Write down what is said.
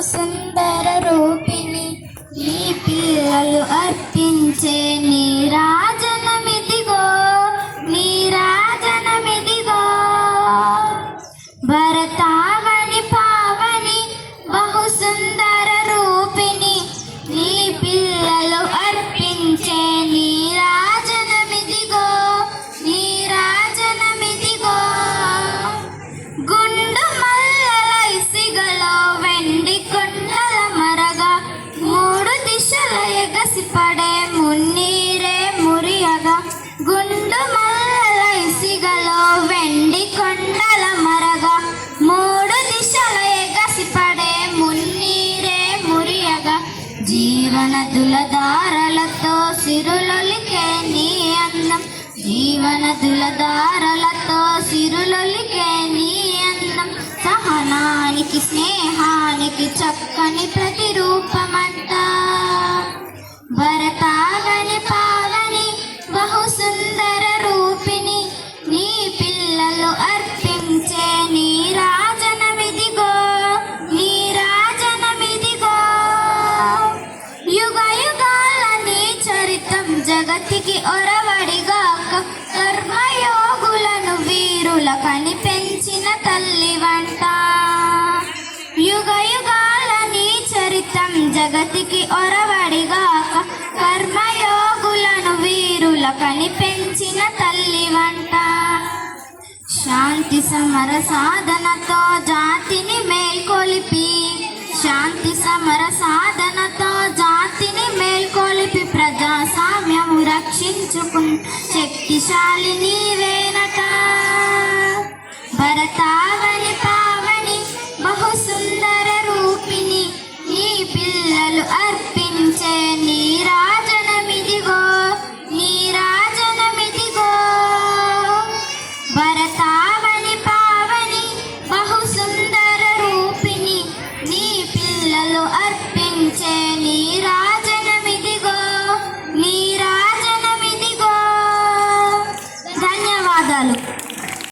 సుందర రూపిణి నీ పిల్లలు అర్పించే నీరాజనమిదిగో నీరాజనమిదిగో భరతావని పావని బహు సుందర రూపిణి నీ పిల్లలు అర్పించే నీరాజనమిదిగో నీరాజనమిదిగో గుండు మల్లెల ఇసిగలో వెండి కొండల మరగా మూడు దిశల ఎగసిపడే మున్నీరే మురియగా గుండు మల్లెల ఇసిగలో వెండి కొండల మరగా మూడు దిశల ఎగసిపడే మున్నీరే మురియగా జీవనదుల దారలతో సిరులొలికే నీ అందం జీవనదుల దారలతో సిరులొలికే నీ అందం సహనానికి స్నేహానికి చక్కని ప్రతిరూపమంట భరతావని పావని బహు సుందర రూపిణి నీ పిల్లలు అర్పించే నీరాజనమిదిగో నీరాజనమిదిగో యుగ యుగాల నీ చరితం జగతికి ఒరవడిగాక కర్మయోగులను వీరుల కనిపెంచిన తల్లి వంట యుగ యుగాల నీ చరితం జగతికి ఒరవడిగాక కర్మయోగులను వీరుల కనిపెంచిన తల్లి వంట శాంతి సమర సాధనతో జాతిని మేల్కొలిపి శాంతి సమర సాధనతో జాతిని మేల్కొలిపి ప్రజాస్వామ్యము రక్షించుకున్న శక్తిశాలి నీవేనట భరతా